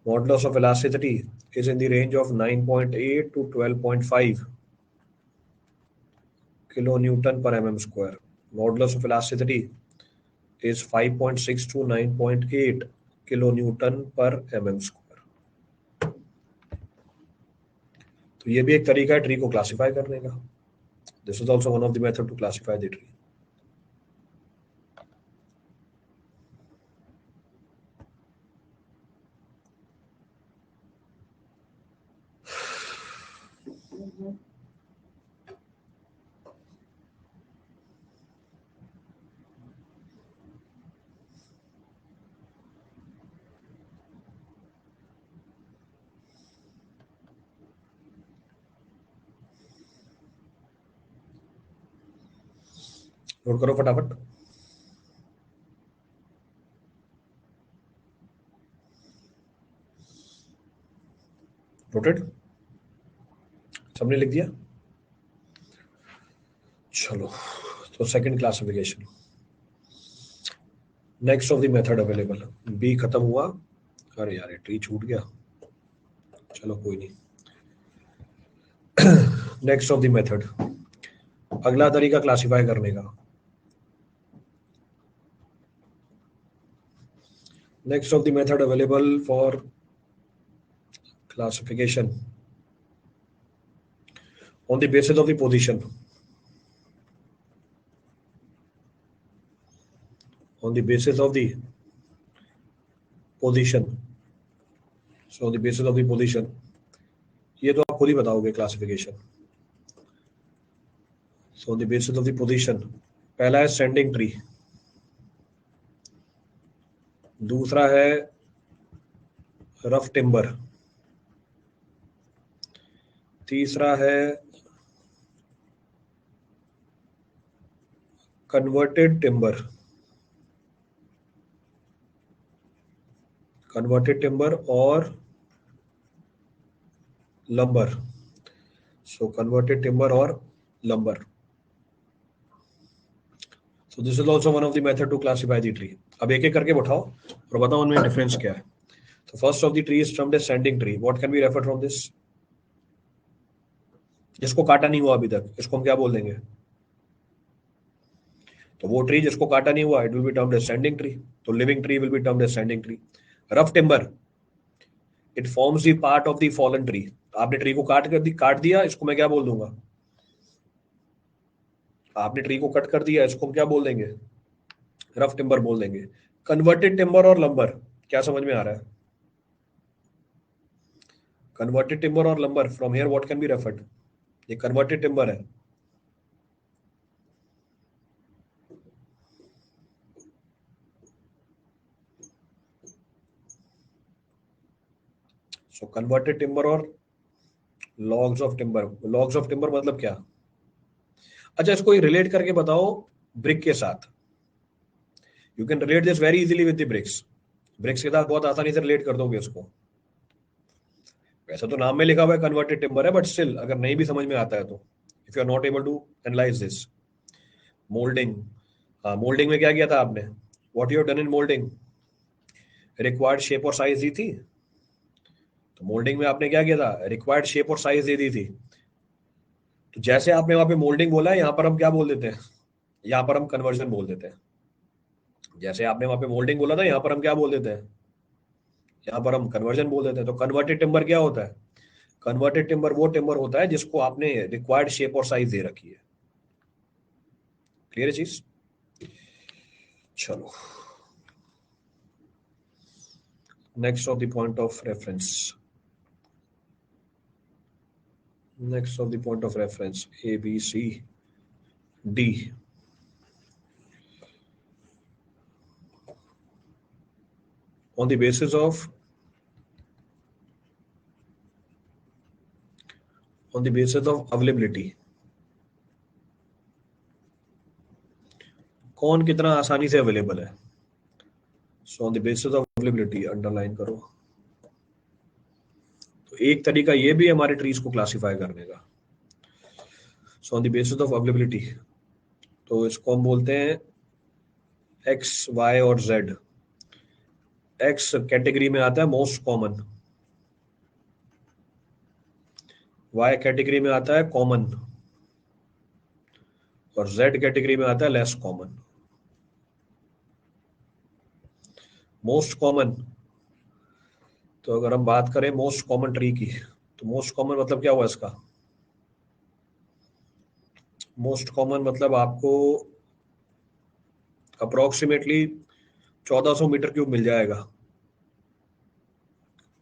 Modulus of elasticity is in the range of 9.8 to 12.5 kilonewton per mm². Modulus of elasticity is 5.6 to 9.8 kilonewton per mm². तो ये भी एक तरीका है tree को classify करने का. This is also one of the method to classify the tree. Note करो फटाफट. नोटेड? सबने लिख दिया? चलो, तो second classification, next of the method available. B खत्म हुआ. अरे यार, ट्री छूट गया. चलो कोई नहीं. नेक्स्ट ऑफ द मेथड, अगला तरीका क्लासिफाई करने का. Next of the method available for classification on the basis of the position. On the basis of the position. So on the basis of the position, ये तो आप खुद ही बताओगे classification. So on the basis of the position, पहला है standing tree, दूसरा है rough timber, तीसरा है कन्वर्टेड टिम्बर, और लंबर. सो कन्वर्टेड टिम्बर और lumber. So this is also one of the method to classify the tree. अब एक एक करके उठाओ और बताओ उनमें डिफरेंस क्या है. तो first of the tree is termed as standing tree. What can be refer from this? जिसको काटा नहीं हुआ अभी तक, इसको हम क्या बोल देंगे? तो वो ट्री जिसको काटा नहीं हुआ, it will be termed as standing tree. तो living tree will be termed as standing tree. Rough timber, it forms the part of the fallen tree. आपने ट्री को काट दिया, इसको मैं क्या बोल दूंगा? आपने ट्री को कट कर दिया, इसको हम क्या बोल देंगे? रफ टिम्बर बोल देंगे. कन्वर्टेड टिम्बर और लंबर, क्या समझ में आ रहा है? कन्वर्टेड टिम्बर और lumbar, from here what can be referred? ये कन्वर्टेड टिम्बर है. सो कन्वर्टेड टिम्बर और logs of timber. Logs of timber मतलब क्या? अच्छा, इसको रिलेट करके बताओ ब्रिक के साथ. You can relate this very easily with the BRICS. Bricks के साथ बहुत आसानी से रिलेट कर दोगे इसको. वैसे तो नाम में लिखा हुआ है कन्वर्टेड टिम्बर है, बट स्टिल अगर नहीं भी समझ में आता है तो, if you are not able to analyse this. Moulding. हाँ, मोल्डिंग में क्या किया था आपने? What you have done in moulding? Required shape और साइज दी थी. तो मोल्डिंग में आपने क्या किया था? रिक्वायर्ड शेप और साइज दे दी थी. तो जैसे आपने वहां पे मोल्डिंग बोला है, यहाँ पर हम क्या बोल देते हैं? यहाँ पर हम कन्वर्जन बोल देते हैं. जैसे आपने वहां पे मोल्डिंग बोला था, यहाँ पर हम क्या बोल देते हैं? यहाँ पर हम कन्वर्जन बोल देते हैं. तो कन्वर्टेड टिम्बर क्या होता है? कन्वर्टेड टिम्बर वो टिम्बर होता है जिसको आपने रिक्वायर्ड शेप और साइज दे रखी है। क्लियर है चीज? चलो, next of the point of reference, next of the point of reference A, B, C, D. On the basis of availability, कौन कितना आसानी से अवेलेबल है। So on the basis of availability, underline करो। तो एक तरीका ये भी है हमारे ट्रीज को क्लासिफाई करने का। सो on the basis of availability, तो इसको हम बोलते हैं एक्स, वाई और जेड। एक्स कैटेगरी में आता है मोस्ट कॉमन, वाई कैटेगरी में आता है कॉमन, और जेड कैटेगरी में आता है लेस कॉमन। मोस्ट कॉमन, तो अगर हम बात करें मोस्ट कॉमन ट्री की, तो मोस्ट कॉमन मतलब क्या हुआ इसका? मोस्ट कॉमन मतलब आपको अप्रोक्सीमेटली 1400 मीटर क्यूब मिल जाएगा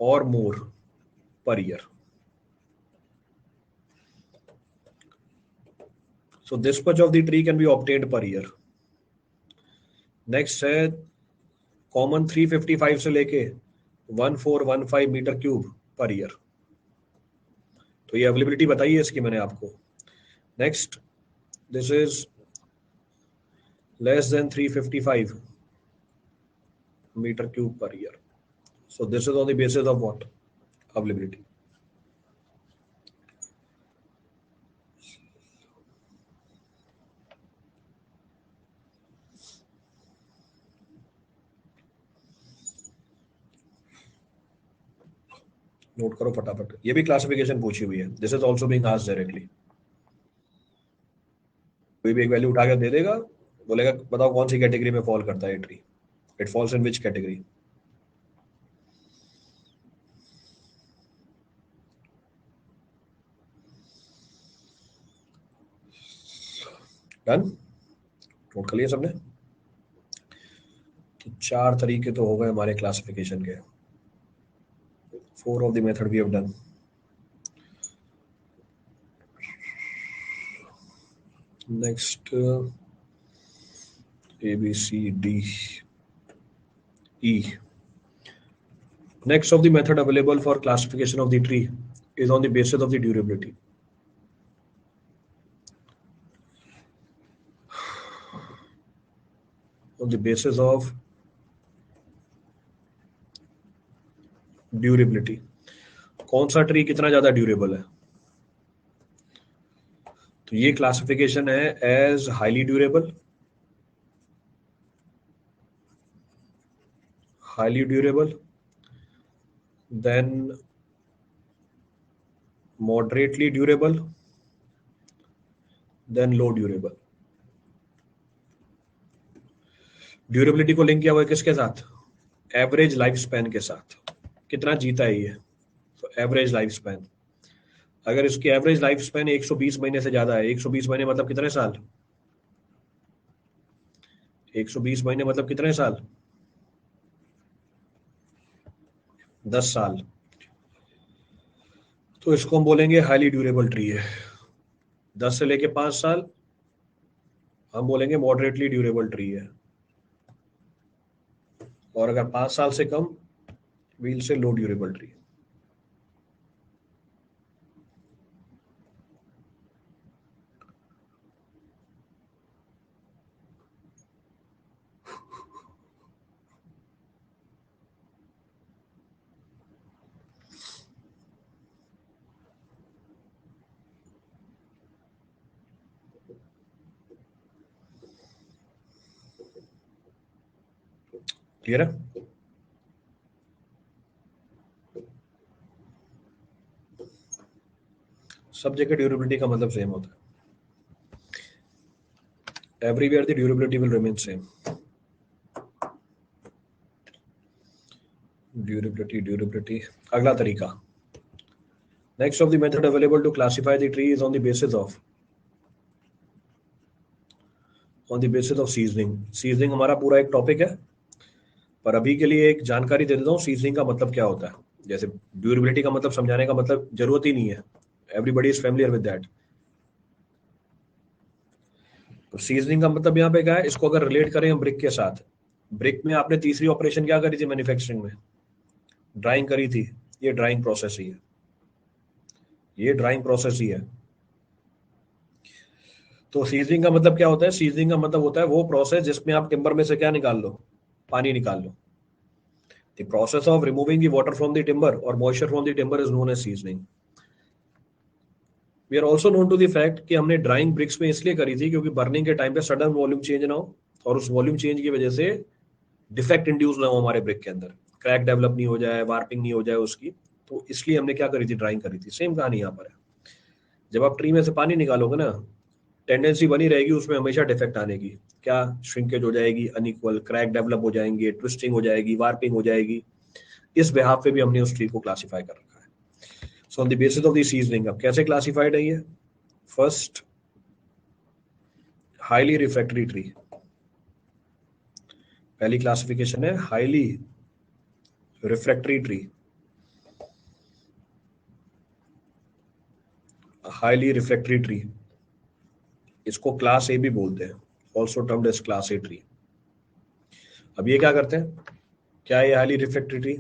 और more per year. So this much of the tree can be obtained per year. Next है कॉमन 355 से लेके 1415 मीटर क्यूब पर ईयर। तो ये अवेलेबिलिटी बताई है इसकी मैंने आपको। Next, this is less than 355 meter cube per year. So this is on the basis of what? Availability. Note करो फटाफट, ये भी क्लासिफिकेशन पूछी हुई है। This is also being asked directly. कोई भी एक वैल्यू उठा कर दे देगा, बोलेगा बताओ कौन सी कैटेगरी में फॉल करता है tree, it falls in which category. Done? Note कर लिया सबने? तो 4 तरीके तो हो गए हमारे क्लासिफिकेशन के। 4 of the method we have done. Next, A, B, C, D, E. Next of the method available for classification of the tree is on the basis of the durability. On the basis of durability, कौन सा tree कितना ज्यादा durable है। तो ये classification है as highly durable, then moderately durable, then low durable. Durability को link किया हुआ है किसके साथ? एवरेज लाइफ स्पैन के साथ। कितना जीता है ये? तो एवरेज लाइफ स्पैन, अगर इसकी एवरेज लाइफ स्पैन 120 महीने से ज्यादा है, 120 महीने मतलब कितने साल? 120 महीने मतलब कितने साल? 10 साल। तो इसको हम बोलेंगे हाईली ड्यूरेबल ट्री है। 10 से लेके 5 साल हम बोलेंगे मॉडरेटली ड्यूरेबल ट्री है, और अगर 5 साल से कम व्हील से लो ड्यूरेबल ट्री। क्लियर है? सब जगह ड्यूरेबिलिटी का मतलब सेम होता है। Everywhere the durability will remain same. Durability. अगला तरीका, Next of the method available to classify the tree is on the basis of seasoning. Seasoning हमारा पूरा एक टॉपिक है, पर अभी के लिए एक जानकारी दे देता हूँ सीजनिंग का मतलब क्या होता है. जैसे ड्यूरेबिलिटी का मतलब समझाने का मतलब जरूरत ही नहीं है, everybody is familiar with that. तो सीजनिंग का मतलब यहाँ पे क्या है, इसको अगर रिलेट करें हम ब्रिक के साथ, ब्रिक में आपने तीसरी ऑपरेशन क्या करी थी मैन्युफैक्चरिंग में, ड्राइंग करी थी. ये ड्राइंग प्रोसेस ही है, ये ड्राइंग प्रोसेस ही है. तो सीजनिंग का मतलब क्या होता है, सीजनिंग का मतलब होता है वो प्रोसेस जिसमें आप टिम्बर में से क्या निकाल लो, पानी निकाल लो. The process of removing the water from the timber or moisture from the timber is known as seasoning. We are also known to the fact कि हमने ड्राइंग ब्रिक्स में इसलिए करी थी क्योंकि बर्निंग के टाइम पे सडन वॉल्यूम चेंज ना हो, और उस वॉल्यूम चेंज की वजह से डिफेक्ट इंड्यूस ना हो हमारे ब्रिक के अंदर, क्रैक डेवलप नहीं हो जाए, वार्पिंग नहीं हो जाए उसकी. तो इसलिए हमने क्या करी थी, ड्राइंग करी थी. सेम कहानी यहाँ पर है. जब आप ट्री में से पानी निकालोगे ना, टेंडेंसी बनी रहेगी उसमें हमेशा डिफेक्ट आने की. क्या, श्रिंकेज हो जाएगी, अनइक्वल क्रैक डेवलप हो जाएंगे, ट्विस्टिंग हो जाएगी, वार्पिंग हो जाएगी. इस बिहाफ पे भी हमने उस ट्री को क्लासिफाई कर रखा है. So on the basis of the seasoning अब कैसे क्लासिफाइड है ये. First, highly refractory tree. पहली क्लासिफिकेशन है highly refractory tree. Highly refractory tree, इसको क्लास ए भी बोलते हैं, also termed as class A tree. अब ये क्या करते हैं, क्या है हाईली रिफ्रैक्टरी ट्री,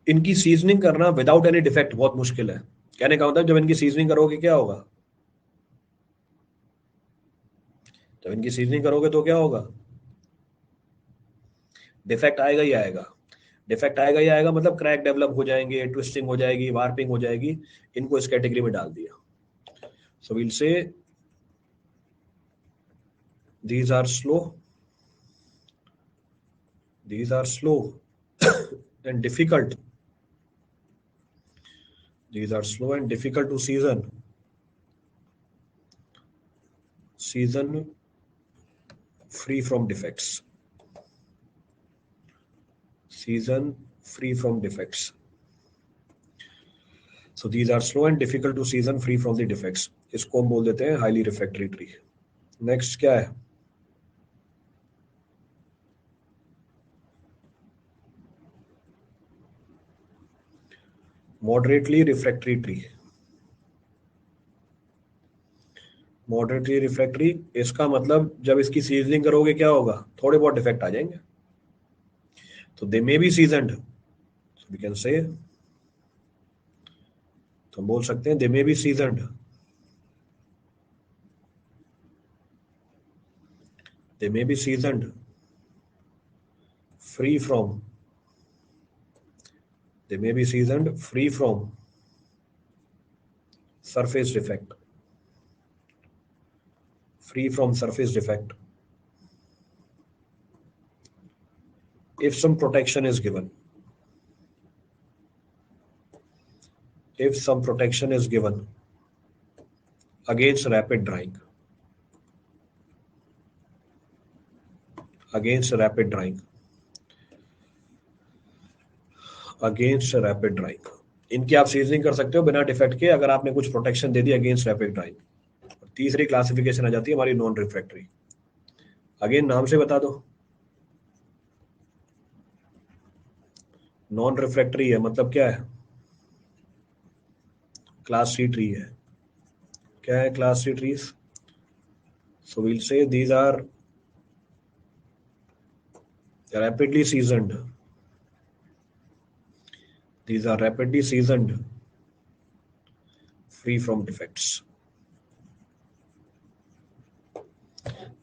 इनकी सीजनिंग करना विदाउट एनी डिफेक्ट बहुत मुश्किल है. कहने का मतलब जब इनकी सीजनिंग करोगे क्या होगा, जब इनकी सीजनिंग करोगे तो क्या होगा, डिफेक्ट आएगा ही आएगा. डिफेक्ट आएगा ही आएगा मतलब क्रैक डेवलप हो जाएंगे, ट्विस्टिंग हो जाएगी, वार्पिंग हो जाएगी. इनको इस कैटेगरी में डाल दिया. सो विल से these are slow, these are slow and difficult, these are slow and difficult to season free from defects, season free from defects. So these are slow and difficult to season free from the defects. इसको हम बोल देते हैं highly refractory tree. Next क्या है, moderately refractory tree. Moderately refractory, इसका मतलब जब इसकी सीजनिंग करोगे क्या होगा, थोड़े बहुत डिफेक्ट आ जाएंगे. तो they may be seasoned, so we can say, तो हम बोल सकते हैं they may be seasoned, they may be seasoned free from, they may be seasoned free from surface defect, free from surface defect if some protection is given, if some protection is given against rapid drying, against rapid drying, against rapid drying. इनकी आप seasoning कर सकते हो बिना defect के अगर आपने कुछ प्रोटेक्शन दे दी अगेंस्ट रैपिड ड्राइंग. तीसरी क्लासिफिकेशन आ जाती है हमारी नॉन रिफ्रैक्टरी. अगेन नाम से बता दो, नॉन रिफ्रैक्टरी है मतलब क्या है, क्लास सी ट्री है. क्या है class C trees, so we'll say these are rapidly seasoned, these are rapidly seasoned free from defects.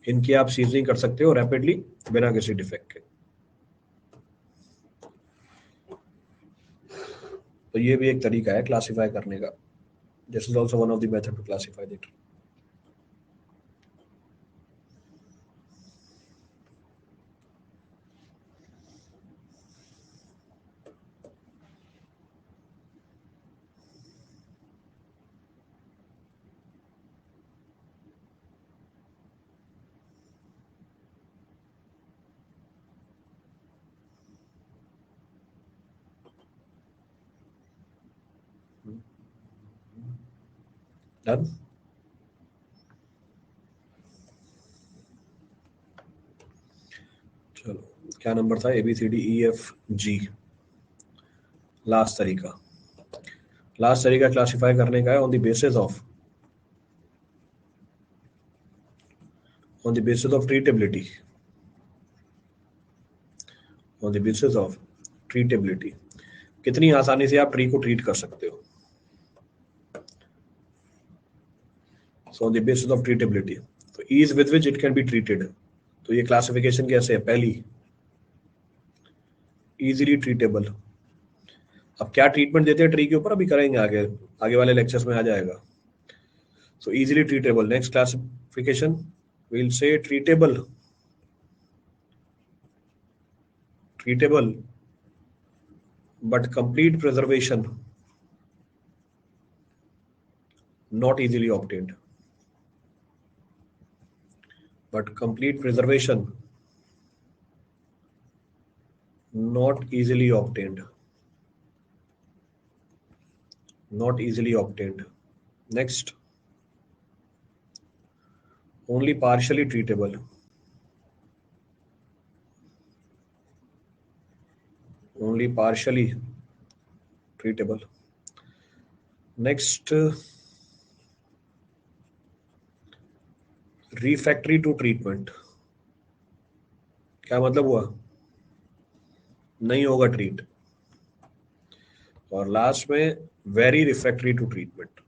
इनकी आप सीजनिंग कर सकते हो रैपिडली बिना किसी डिफेक्ट के. तो ये भी एक तरीका है क्लासिफाई करने का. This is also one of the method to classify the tree. Done. चलो, क्या नंबर था? ABCDEFG। लास्ट तरीका क्लासिफाई करने का है on the basis of treatability. On the basis of treatability, कितनी आसानी से आप ट्री को ट्रीट कर सकते हो। So on the basis of treatability, तो ease with which it can be treated. तो ये क्लासिफिकेशन कैसे है? पहली, इजीली ट्रीटेबल। अब क्या ट्रीटमेंट देते हैं ट्री के ऊपर अभी करेंगे, आगे आगे वाले लेक्चर्स में आ जाएगा। So easily treatable. Next classification will say treatable but complete preservation not easily obtained. But complete preservation not easily obtained. Not easily obtained. Next, only partially treatable. Only partially treatable. Next, refractory to treatment. क्या मतलब हुआ? नहीं होगा treat. और last में very refractory to treatment.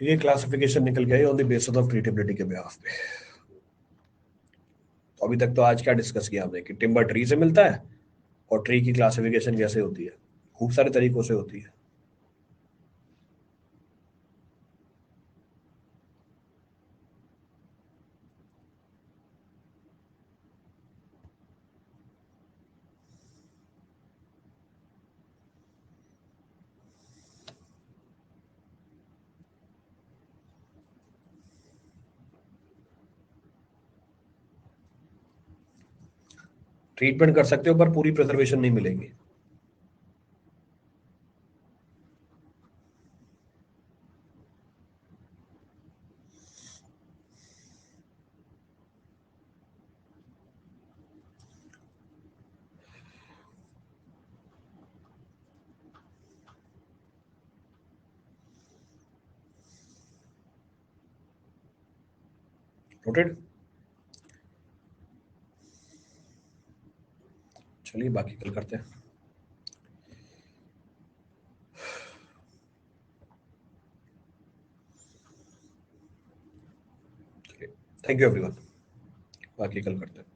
ये classification निकल गई ऑन द बेसिस ऑफ ट्रीटेबिलिटी के बिहाफ पे। तो अभी तक तो आज क्या डिस्कस किया हमने कि टिम्बर ट्री से मिलता है और ट्री की क्लासिफिकेशन कैसे होती है। खूब सारे तरीकों से होती है। ट्रीटमेंट कर सकते हो पर पूरी प्रिजर्वेशन नहीं मिलेगी। नोटेड। चलिए बाकी कल करते हैं। Thank you everyone. बाकी कल करते हैं।